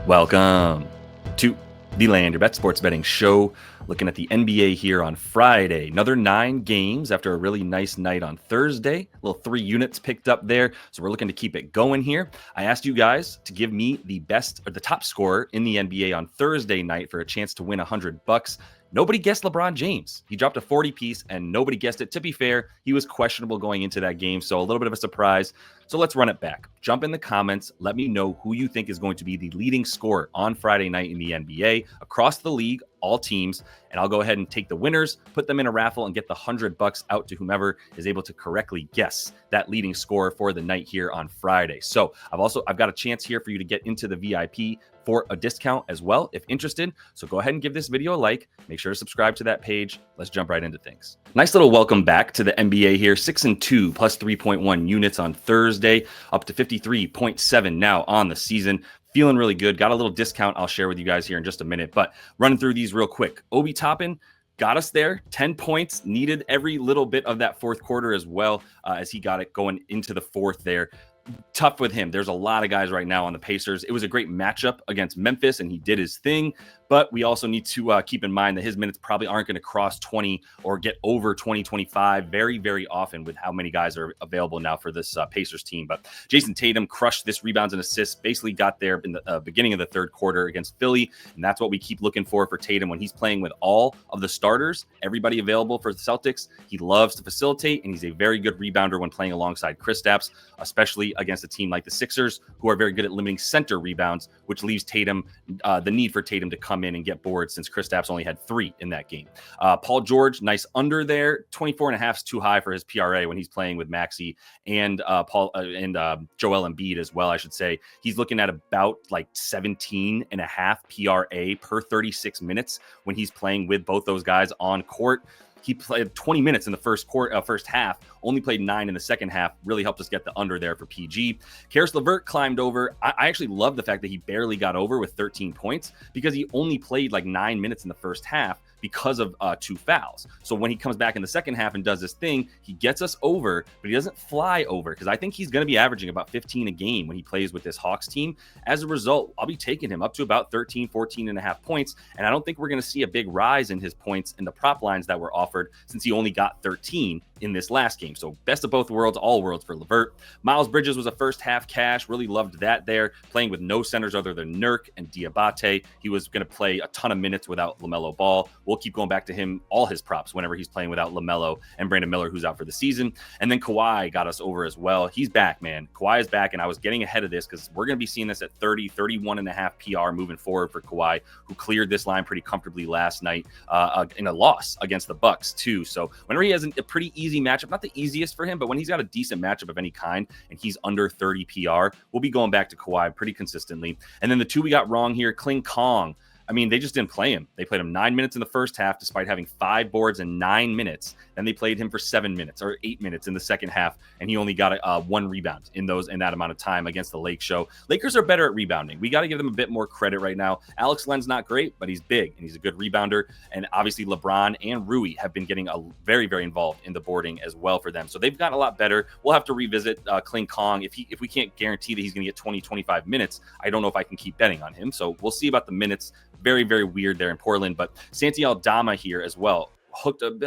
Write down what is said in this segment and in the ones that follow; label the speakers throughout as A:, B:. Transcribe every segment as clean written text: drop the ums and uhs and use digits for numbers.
A: Welcome to the Land Your Bet Sports Betting Show. Looking at the NBA here on Friday. Another 9 games after a really nice night on Thursday. Little 3 units picked up there, so we're looking to keep it going here. I asked you guys to give me the best or the top scorer in the NBA on Thursday night for a chance to win $100. Nobody guessed LeBron James. He dropped a 40 piece and nobody guessed it. To be fair, he was questionable going into that game, so a little bit of a surprise. So let's run it back. Jump in the comments. Let me know who you think is going to be the leading scorer on Friday night in the NBA across the league, all teams. And I'll go ahead and take the winners, put them in a raffle, and get the $100 out to whomever is able to correctly guess that leading scorer for the night here on Friday. So I've got a chance here for you to get into the VIP for a discount as well, if interested. So go ahead and give this video a like. Make sure to subscribe to that page. Let's jump right into things. Nice little welcome back to the NBA here. 6-2 plus 3.1 units on Thursday, up to 53.7 now on the season. Feeling really good. Got a little discount I'll share with you guys here in just a minute, but running through these real quick. Obi Toppin got us there. 10 points, needed every little bit of that fourth quarter as well, as he got it going into the fourth there. Tough with him. There's a lot of guys right now on the Pacers. It was a great matchup against Memphis, and he did his thing. But we also need to keep in mind that his minutes probably aren't going to cross 20 or get over 20, 25 very, very often with how many guys are available now for this Pacers team. But Jason Tatum crushed this rebounds and assists, basically got there in the beginning of the third quarter against Philly. And that's what we keep looking for Tatum when he's playing with all of the starters, everybody available for the Celtics. He loves to facilitate, and he's a very good rebounder when playing alongside Kristaps, especially against a team like the Sixers, who are very good at limiting center rebounds, which leaves Tatum the need for Tatum to come in and get boards since Kristaps only had 3 in that game. Paul George, nice under there. 24.5 is too high for his PRA when he's playing with Maxey and Joel Embiid as well, I should say. He's looking at about like 17.5 PRA per 36 minutes when he's playing with both those guys on court. He played 20 minutes in the first half, only played 9 in the second half. Really helped us get the under there for PG. Karis LeVert climbed over. I actually love the fact that he barely got over with 13 points because he only played like 9 minutes in the first half because of 2 fouls. So when he comes back in the second half and does this thing, he gets us over, but he doesn't fly over because I think he's going to be averaging about 15 a game when he plays with this Hawks team. As a result, I'll be taking him up to about 13, 14.5 points, and I don't think we're going to see a big rise in his points in the prop lines that were offered since he only got 13 in this last game. So best of both worlds, all worlds for LeVert. Miles Bridges was a first half cash. Really loved that there, playing with no centers other than Nurk and Diabate. He was going to play a ton of minutes without LaMelo Ball. We'll keep going back to him, all his props, whenever he's playing without LaMelo and Brandon Miller, who's out for the season. And then Kawhi got us over as well. He's back, man. Kawhi is back, and I was getting ahead of this because we're going to be seeing this at 30, 31.5 PR moving forward for Kawhi, who cleared this line pretty comfortably last night in a loss against the Bucks too. So whenever he has a pretty easy matchup, not the easiest for him, but when he's got a decent matchup of any kind and he's under 30 PR, we'll be going back to Kawhi pretty consistently. And then the 2 we got wrong here, Kling Kong. I mean, they just didn't play him. They played him 9 minutes in the first half, despite having 5 boards in 9 minutes. Then they played him for 7 minutes or 8 minutes in the second half, and he only got 1 rebound in that amount of time against the Lake Show. Lakers are better at rebounding. We got to give them a bit more credit right now. Alex Len's not great, but he's big and he's a good rebounder. And obviously, LeBron and Rui have been getting very, very involved in the boarding as well for them. So they've gotten a lot better. We'll have to revisit Kling Kong. If we can't guarantee that he's going to get 20, 25 minutes, I don't know if I can keep betting on him. So we'll see about the minutes. Very, very weird there in Portland. But Santi Aldama here as well.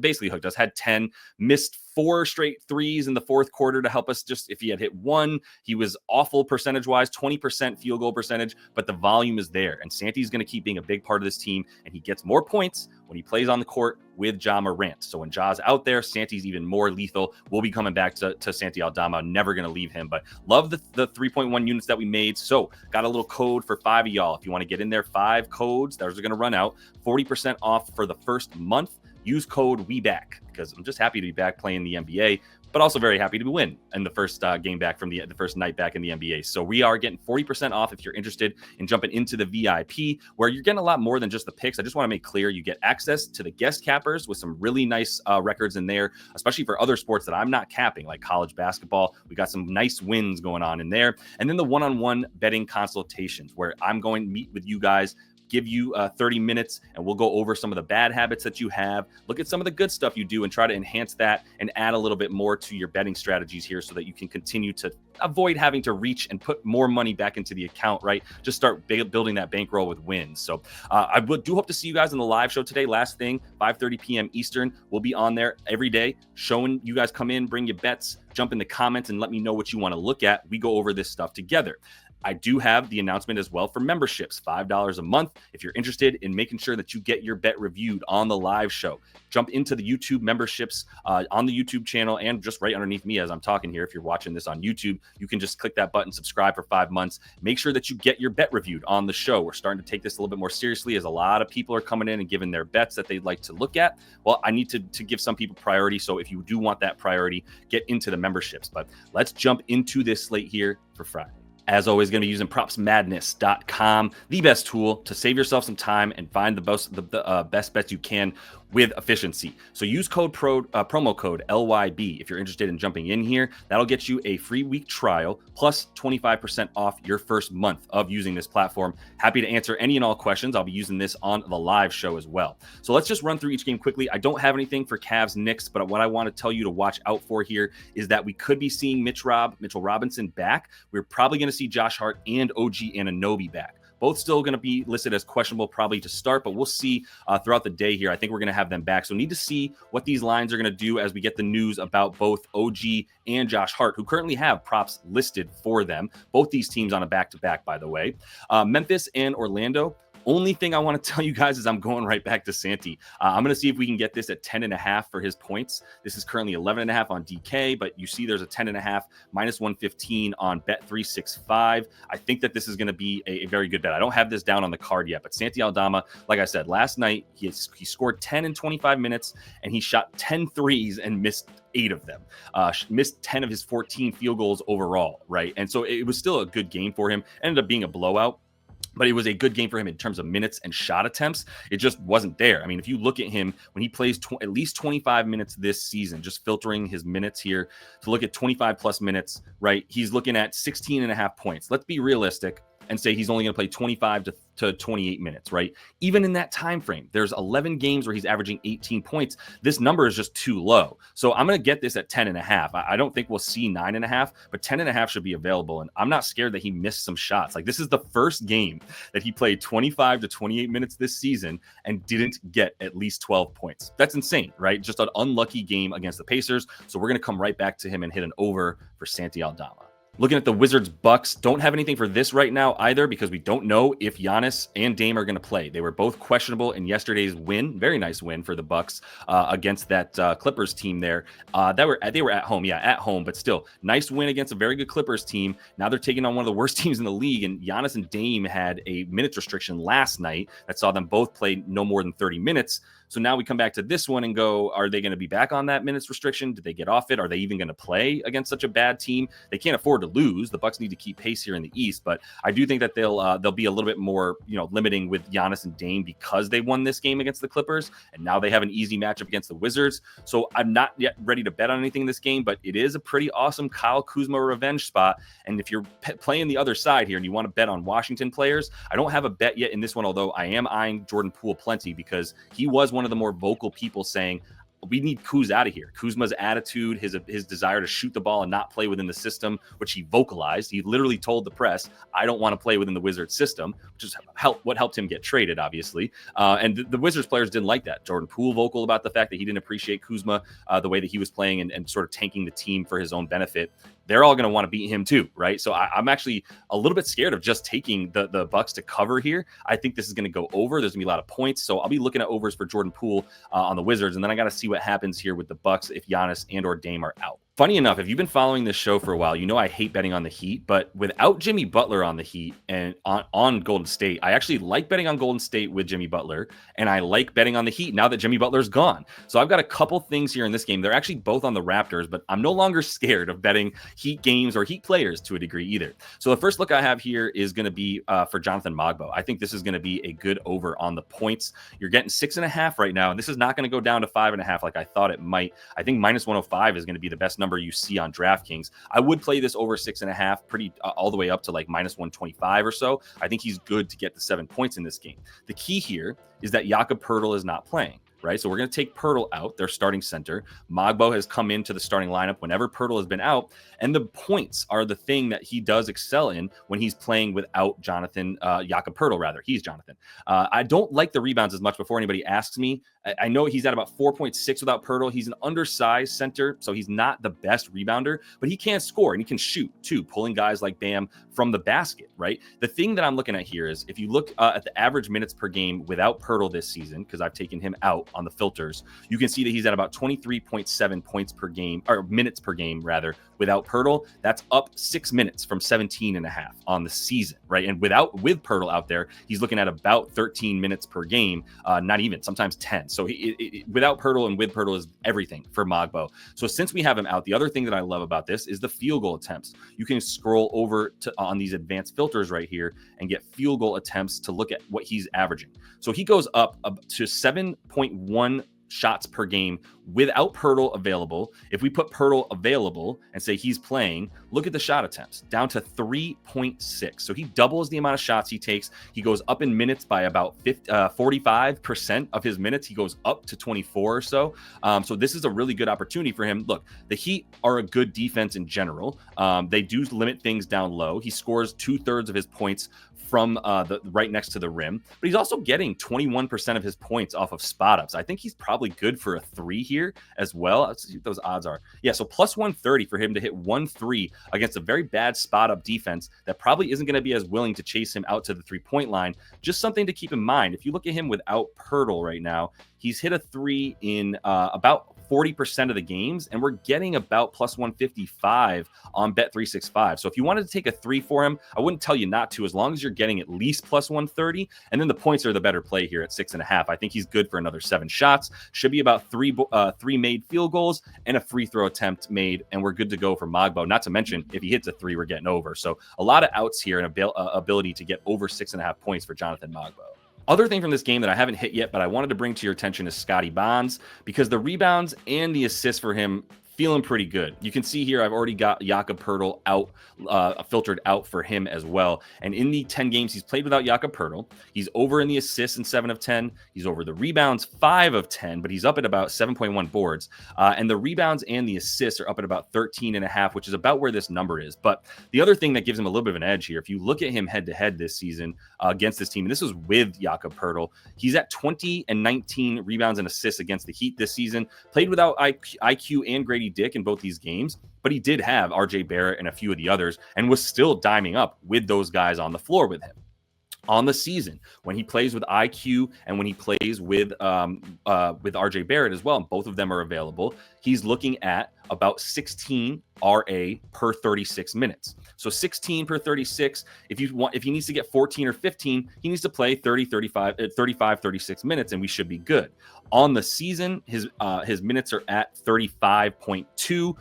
A: Basically hooked us, had 10, missed 4 straight threes in the fourth quarter to help us. Just if he had hit 1, he was awful percentage-wise, 20% field goal percentage, but the volume is there. And Santi's going to keep being a big part of this team, and he gets more points when he plays on the court with Ja Morant. So when Ja's out there, Santi's even more lethal. We'll be coming back to Santi Aldama. Never going to leave him, but love the 3.1 units that we made. So got a little code for 5 of y'all. If you want to get in there, 5 codes. Those are going to run out. 40% off for the first month. Use code WEBACK because I'm just happy to be back playing the NBA, but also very happy to win in the first game back from the first night back in the NBA. So we are getting 40% off if you're interested in jumping into the VIP, where you're getting a lot more than just the picks. I just want to make clear you get access to the guest cappers with some really nice records in there, especially for other sports that I'm not capping, like college basketball. We got some nice wins going on in there. And then the one-on-one betting consultations where I'm going to meet with you guys give you 30 minutes and we'll go over some of the bad habits that you have, look at some of the good stuff you do and try to enhance that and add a little bit more to your betting strategies here so that you can continue to avoid having to reach and put more money back into the account, right? Just start building that bankroll with wins. So I do hope to see you guys in the live show today. Last thing, 5:30 p.m. Eastern. We'll be on there every day showing you guys come in, bring your bets, jump in the comments and let me know what you want to look at. We go over this stuff together. I do have the announcement as well for memberships, $5 a month. If you're interested in making sure that you get your bet reviewed on the live show, jump into the YouTube memberships on the YouTube channel and just right underneath me as I'm talking here. If you're watching this on YouTube, you can just click that button, subscribe for 5 months. Make sure that you get your bet reviewed on the show. We're starting to take this a little bit more seriously as a lot of people are coming in and giving their bets that they'd like to look at. Well, I need to give some people priority. So if you do want that priority, get into the memberships. But let's jump into this slate here for Friday. As always, going to be using propsmadness.com, the best tool to save yourself some time and find the best bets you can with efficiency. So use promo code LYB if you're interested in jumping in here. That'll get you a free week trial plus 25% off your first month of using this platform. Happy to answer any and all questions. I'll be using this on the live show as well. So let's just run through each game quickly. I don't have anything for Cavs Knicks, but what I want to tell you to watch out for here is that we could be seeing Mitchell Robinson back. We're probably going to see Josh Hart and OG Anunoby back. Both still going to be listed as questionable probably to start, but we'll see throughout the day here. I think we're going to have them back. So need to see what these lines are going to do as we get the news about both OG and Josh Hart, who currently have props listed for them. Both these teams on a back-to-back, by the way. Memphis and Orlando. Only thing I want to tell you guys is I'm going right back to Santi. I'm going to see if we can get this at 10.5 for his points. This is currently 11.5 on DK, but you see there's a 10.5 minus 115 on Bet365. I think that this is going to be a very good bet. I don't have this down on the card yet, but Santi Aldama, like I said, last night he scored 10 in 25 minutes and he shot 10 threes and missed 8 of them, missed 10 of his 14 field goals overall, right? And so it was still a good game for him. Ended up being a blowout, but it was a good game for him in terms of minutes and shot attempts. It just wasn't there. I mean, if you look at him, when he plays at least 25 minutes this season, just filtering his minutes here to look at 25 plus minutes, right? He's looking at 16.5 points. Let's be realistic and say he's only going to play 25 to 28 minutes, right? Even in that time frame, there's 11 games where he's averaging 18 points. This number is just too low. So I'm going to get this at 10.5. I don't think we'll see 9.5, but 10.5 should be available. And I'm not scared that he missed some shots. Like, this is the first game that he played 25 to 28 minutes this season and didn't get at least 12 points. That's insane, right? Just an unlucky game against the Pacers. So we're going to come right back to him and hit an over for Santi Aldama. Looking at the Wizards Bucks, don't have anything for this right now either because we don't know if Giannis and Dame are going to play. They were both questionable in yesterday's win. Very nice win for the Bucks against that Clippers team there. They were at home, at home, but still nice win against a very good Clippers team. Now they're taking on one of the worst teams in the league, and Giannis and Dame had a minutes restriction last night that saw them both play no more than 30 minutes. So now we come back to this one and go, are they going to be back on that minutes restriction? Did they get off it? Are they even going to play against such a bad team? They can't afford to lose. The Bucks need to keep pace here in the East, but I do think that they'll be a little bit more, limiting with Giannis and Dame because they won this game against the Clippers, and now they have an easy matchup against the Wizards. So I'm not yet ready to bet on anything in this game, but it is a pretty awesome Kyle Kuzma revenge spot. And if you're playing the other side here and you want to bet on Washington players, I don't have a bet yet in this one, although I am eyeing Jordan Poole plenty because he was one of the more vocal people saying, we need Kuz out of here. Kuzma's attitude, his desire to shoot the ball and not play within the system, which he vocalized. He literally told the press, I don't want to play within the Wizards system, which is what helped him get traded, obviously. And the Wizards players didn't like that. Jordan Poole vocal about the fact that he didn't appreciate Kuzma, the way that he was playing and sort of tanking the team for his own benefit. They're all going to want to beat him too, right? So I'm actually a little bit scared of just taking the Bucks to cover here. I think this is going to go over. There's going to be a lot of points. So I'll be looking at overs for Jordan Poole on the Wizards. And then I got to see what happens here with the Bucks if Giannis and or Dame are out. Funny enough, if you've been following this show for a while, you know I hate betting on the Heat, but without Jimmy Butler on the Heat and on Golden State, I actually like betting on Golden State with Jimmy Butler, and I like betting on the Heat now that Jimmy Butler's gone. So I've got a couple things here in this game. They're actually both on the Raptors, but I'm no longer scared of betting Heat games or Heat players to a degree either. So the first look I have here is going to be for Jonathan Mogbo. I think this is going to be a good over on the points. You're getting 6.5 right now, and this is not going to go down to 5.5 like I thought it might. I think minus 105 is going to be the best number number you see on DraftKings. I would play this over 6.5 pretty all the way up to like minus 125 or so. I think he's good to get the 7 points in this game. The key here is that Jakob Poeltl is not playing. Right, so we're going to take Poeltl out, their starting center. Magbo has come into the starting lineup whenever Poeltl has been out, and the points are the thing that he does excel in when he's playing without Jakob Poeltl, rather. He's Jonathan. I don't like the rebounds as much before anybody asks me. I know he's at about 4.6 without Poeltl. He's an undersized center, so he's not the best rebounder, but he can score and he can shoot too, pulling guys like Bam from the basket, right? The thing that I'm looking at here is if you look at the average minutes per game without Poeltl this season, because I've taken him out on the filters, you can see that he's at about 23.7 points per game, or minutes per game rather, without Poeltl. That's up 6 minutes from 17.5 on the season, right? And with Poeltl out there, he's looking at about 13 minutes per game, not even, sometimes 10. So without Poeltl and with Poeltl is everything for Magbo. So since we have him out, the other thing that I love about this is the field goal attempts. You can scroll over on these advanced filters right here and get field goal attempts to look at what he's averaging. So he goes up to 7.1 shots per game without Poeltl available. If we put Poeltl available and say he's playing, look at the shot attempts, down to 3.6. So he doubles the amount of shots he takes. He goes up in minutes by about 45% of his minutes. He goes up to 24 or so. So this is a really good opportunity for him. Look, the Heat are a good defense in general. They do limit things down low. He scores 2/3 of his points from the right next to the rim, but he's also getting 21% of his points off of spot ups. I think he's probably good for a 3 here as well. Let's see what those odds are. Yeah, so plus 130 for him to hit 1-3 against a very bad spot up defense that probably isn't going to be as willing to chase him out to the 3-point line. Just something to keep in mind. If you look at him without Poeltl right now, he's hit a 3 in about 40% of the games, and we're getting about plus 155 on Bet365. So if you wanted to take a 3 for him, I wouldn't tell you not to, as long as you're getting at least plus 130. And then the points are the better play here at 6.5. I think he's good for another 7 shots. Should be about three made field goals and a free throw attempt made, and we're good to go for Magbo. Not to mention, if he hits a 3, we're getting over. So a lot of outs here and ability to get over 6.5 points for Jonathan Magbo. Other thing from this game that I haven't hit yet, but I wanted to bring to your attention is Scotty Barnes, because the rebounds and the assists for him feeling pretty good. You can see here I've already got Jakob Poeltl out, filtered out for him as well. And in the 10 games he's played without Jakob Poeltl, he's over in the assists in 7 of 10. He's over the rebounds 5 of 10, but he's up at about 7.1 boards. And the rebounds and the assists are up at about 13.5, which is about where this number is. But the other thing that gives him a little bit of an edge here, if you look at him head to head this season against this team, and this was with Jakob Poeltl, he's at 20 and 19 rebounds and assists against the Heat this season. Played without IQ and Grady Dick in both these games, but he did have RJ Barrett and a few of the others and was still diming up with those guys on the floor with him. On the season, when he plays with IQ and when he plays with RJ Barrett as well, and both of them are available, he's looking at about 16 RA per 36 minutes. So 16 per 36. If he needs to get 14 or 15, he needs to play 35, 36 minutes, and we should be good. On the season, his minutes are at 35.2.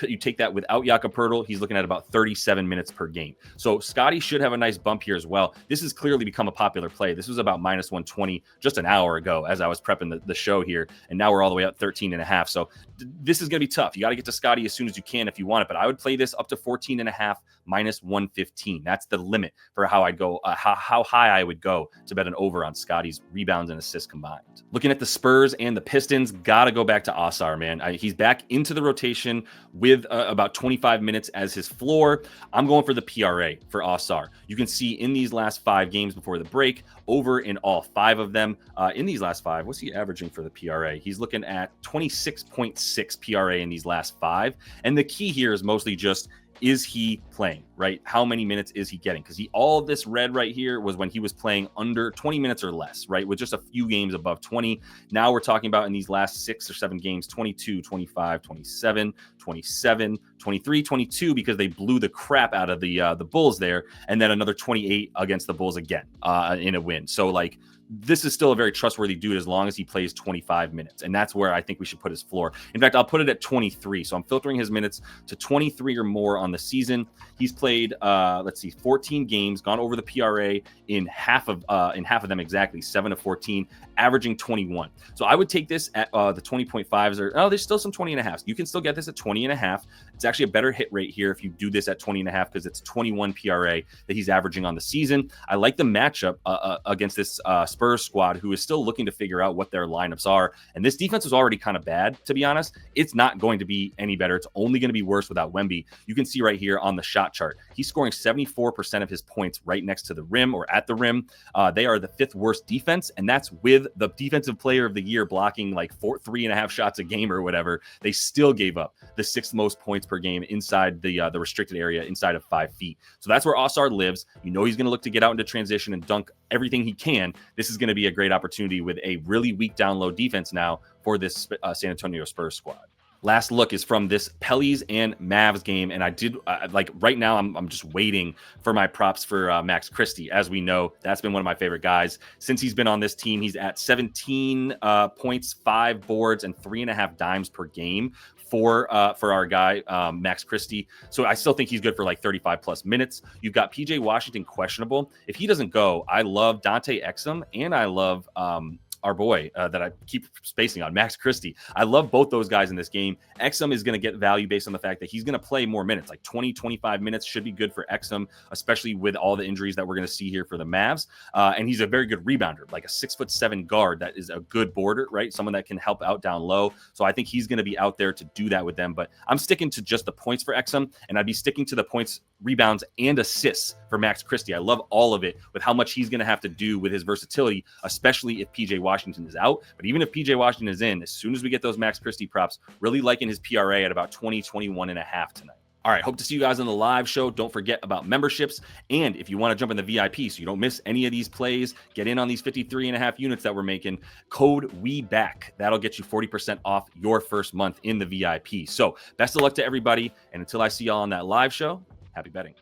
A: You take that without Jakob Poeltl, he's looking at about 37 minutes per game. So Scotty should have a nice bump here as well. This has clearly become a popular play. This was about minus 120 just an hour ago as I was prepping the show here, and now we're all the way up 13.5. So this is going to be tough. You got to get to Scotty as soon as you can if you want it, but I would play this up to 14.5 minus 115. That's the limit for how I'd go, how high I would go to bet an over on Scotty's rebounds and assists combined. Looking at the Spurs and the Pistons, got to go back to Ausar, man. He's back into the rotation with about 25 minutes as his floor. I'm going for the PRA for Ausar. You can see in these last 5 games before the break, over in all 5 of them. In these last 5, what's he averaging for the PRA? He's looking at 26.6 PRA in these last 5. And the key here is mostly just, is he playing, right? How many minutes is he getting? Because all of this red right here was when he was playing under 20 minutes or less, right? With just a few games above 20. Now we're talking about in these last 6 or 7 games, 22, 25, 27, 27, 23, 22, because they blew the crap out of the Bulls there. And then another 28 against the Bulls again in a win. So like, this is still a very trustworthy dude as long as he plays 25 minutes. And that's where I think we should put his floor. In fact, I'll put it at 23. So I'm filtering his minutes to 23 or more on the season. He's played, let's see, 14 games, gone over the PRA in half of them exactly, 7 of 14, averaging 21. So I would take this at the 20.5s, or there's still some 20.5s. You can still get this at 20.5. It's actually a better hit rate here if you do this at 20.5 because it's 21 PRA that he's averaging on the season. I like the matchup against this Spurs squad, who is still looking to figure out what their lineups are. And this defense was already kind of bad, to be honest. It's not going to be any better. It's only going to be worse without Wemby. You can see right here on the shot chart, he's scoring 74% of his points right next to the rim or at the rim. They are the 5th worst defense, and that's with the defensive player of the year blocking like 3.5 shots a game or whatever. They still gave up the 6th most points per game inside the restricted area inside of 5 feet. So that's where Ausar lives. You know he's going to look to get out into transition and dunk everything he can. This is going to be a great opportunity with a really weak down low defense now for this San Antonio Spurs squad. Last look is from this Pelicans and Mavs game, and I did like right now I'm just waiting for my props for Max Christie. As we know, that's been one of my favorite guys since he's been on this team. He's at 17 points, 5 boards, and 3.5 dimes per game for our guy Max Christie. So I still think he's good for like 35 plus minutes. You've got PJ Washington questionable. If he doesn't go, I love Dante Exum and I love our boy that I keep spacing on, Max Christie. I love both those guys in this game. Exum is going to get value based on the fact that he's going to play more minutes, like 20, 25 minutes should be good for Exum, especially with all the injuries that we're going to see here for the Mavs. And he's a very good rebounder, like a 6'7" guard that is a good boarder, right? Someone that can help out down low. So I think he's going to be out there to do that with them. But I'm sticking to just the points for Exum, and I'd be sticking to the points, rebounds, and assists for Max Christie. I love all of it with how much he's going to have to do with his versatility, especially if PJ Washington is out. But even if PJ Washington is in, as soon as we get those Max Christie props, really liking his PRA at about 21.5 tonight. All right, hope to see you guys on the live show. Don't forget about memberships. And if you want to jump in the VIP so you don't miss any of these plays, get in on these 53.5 units that we're making, code WEBACK. That'll get you 40% off your first month in the VIP. So best of luck to everybody. And until I see y'all on that live show, happy betting.